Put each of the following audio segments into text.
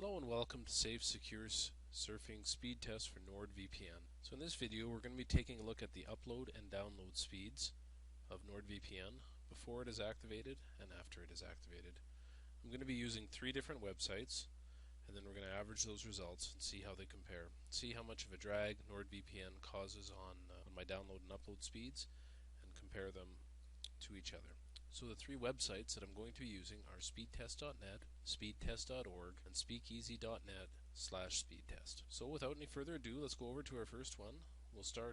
Hello and welcome to Safe Secure Surfing Speed Test for NordVPN. So in this video we're going to be taking a look at the upload and download speeds of NordVPN before it is activated and after it is activated. I'm going to be using 3 different websites, and then we're going to average those results and see how they compare. See how much of a drag NordVPN causes on my download and upload speeds and compare them to each other. So the 3 websites that I'm going to be using are speedtest.net, speedtest.org, and speakeasy.net/speedtest. So without any further ado, let's go over to our first one. We'll do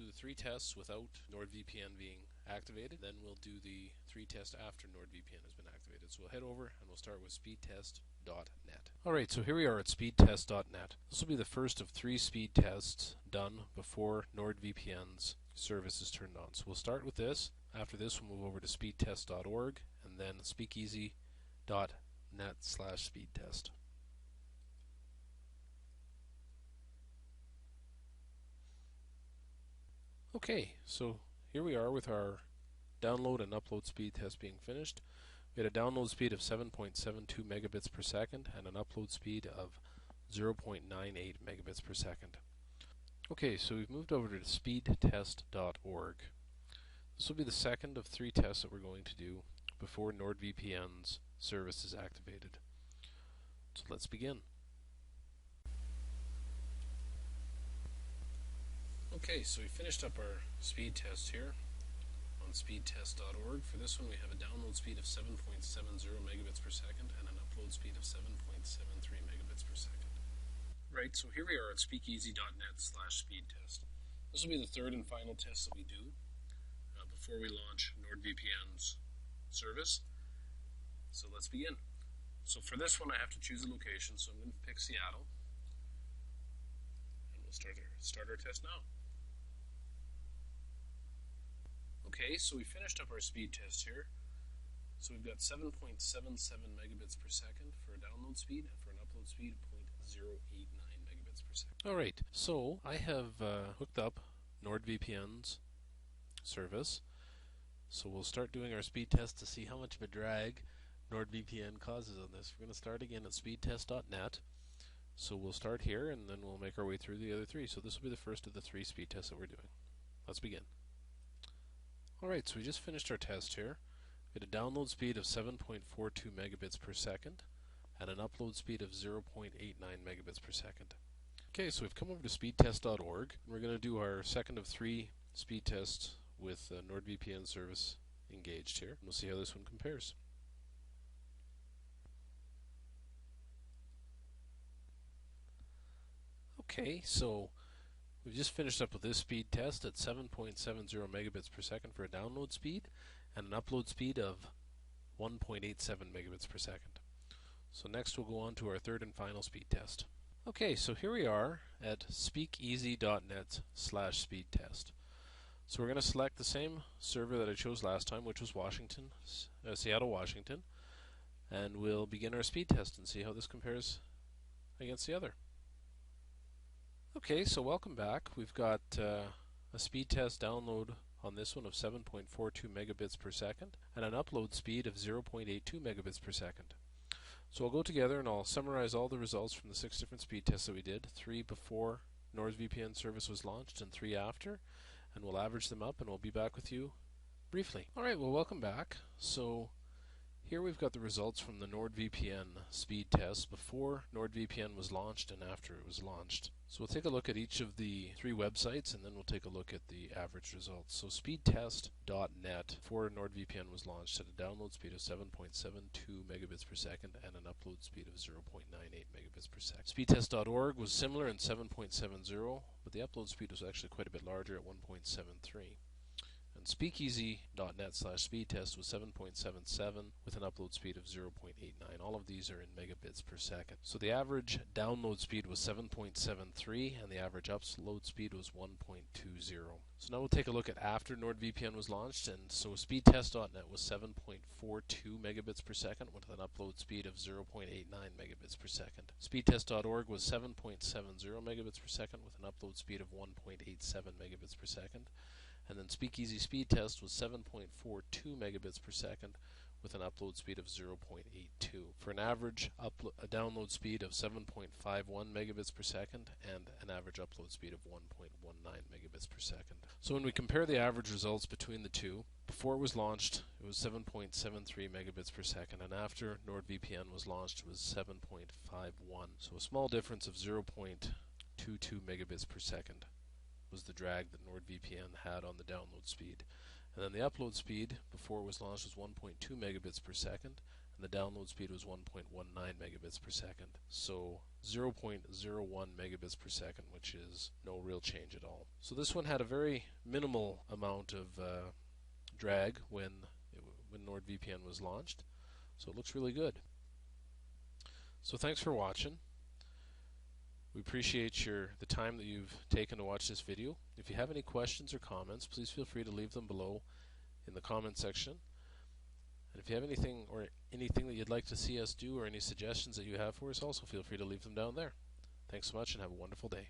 the 3 tests without NordVPN being activated, then we'll do the 3 tests after NordVPN has been activated. So we'll head over and we'll start with speedtest.net. Alright, so here we are at speedtest.net. This will be the first of 3 speed tests done before NordVPN's service is turned on. So we'll start with this. After this, we'll move over to speedtest.org and then speakeasy.net/speedtest. Okay, so here we are with our download and upload speed test being finished. We had a download speed of 7.72 megabits per second and an upload speed of 0.98 megabits per second. Okay, so we've moved over to speedtest.org. This will be the second of 3 tests that we're going to do before NordVPN's service is activated. So let's begin. Okay, so we finished up our speed test here on speedtest.org. For this one we have a download speed of 7.70 megabits per second and an upload speed of 7.73 megabits per second. Right, so here we are at speakeasy.net/speedtest. This will be the 3rd and final test that we do before we launch NordVPN's service. So let's begin. So for this one I have to choose a location, so I'm going to pick Seattle. And we'll start our test now. Okay, so we finished up our speed test here. So we've got 7.77 megabits per second for a download speed and for an upload speed of 0.089 megabits per second. Alright, so I have hooked up NordVPN's service. So we'll start doing our speed test to see how much of a drag NordVPN causes on this. We're going to start again at speedtest.net. So we'll start here and then we'll make our way through the other 3. So this will be the first of the 3 speed tests that we're doing. Let's begin. Alright, so we just finished our test here. We had a download speed of 7.42 megabits per second and an upload speed of 0.89 megabits per second. Okay, so we've come over to speedtest.org and we're going to do our second of 3 speed tests with NordVPN service engaged here. And we'll see how this one compares. Okay, so we've just finished up with this speed test at 7.70 megabits per second for a download speed and an upload speed of 1.87 megabits per second. So next we'll go on to our 3rd and final speed test. Okay, so here we are at speakeasy.net/speedtest. So we're going to select the same server that I chose last time, which was Seattle, Washington, and we'll begin our speed test and see how this compares against the other. Okay, so welcome back. We've got a speed test download on this one of 7.42 megabits per second and an upload speed of 0.82 megabits per second. So I'll go together and I'll summarize all the results from the 6 different speed tests that we did, 3 before NordVPN service was launched and 3 after, and we'll average them up and we'll be back with you briefly. Alright, well, welcome back. So here we've got the results from the NordVPN speed test before NordVPN was launched and after it was launched. So we'll take a look at each of the 3 websites and then we'll take a look at the average results. So speedtest.net before NordVPN was launched had a download speed of 7.72 megabits per second and an upload speed of 0.98 megabits per second. Speedtest.org was similar in 7.70, but the upload speed was actually quite a bit larger at 1.73. And speakeasy.net/speedtest was 7.77 with an upload speed of 0.89. All of these are in megabits per second. So the average download speed was 7.73 and the average upload speed was 1.20. So now we'll take a look at after NordVPN was launched, and so speedtest.net was 7.42 megabits per second with an upload speed of 0.89 megabits per second. Speedtest.org was 7.70 megabits per second with an upload speed of 1.87 megabits per second. And then Speakeasy Speed Test was 7.42 megabits per second with an upload speed of 0.82 for an average download speed of 7.51 megabits per second and an average upload speed of 1.19 megabits per second. So when we compare the average results between the two, before it was launched it was 7.73 megabits per second, and after NordVPN was launched it was 7.51. So a small difference of 0.22 megabits per second was the drag that NordVPN had on the download speed. And then the upload speed before it was launched was 1.2 megabits per second, and the download speed was 1.19 megabits per second. So 0.01 megabits per second, which is no real change at all. So this one had a very minimal amount of drag when NordVPN was launched. So it looks really good. So thanks for watching. We appreciate the time that you've taken to watch this video. If you have any questions or comments, please feel free to leave them below in the comment section. And if you have anything that you'd like to see us do or any suggestions that you have for us, also feel free to leave them down there. Thanks so much and have a wonderful day.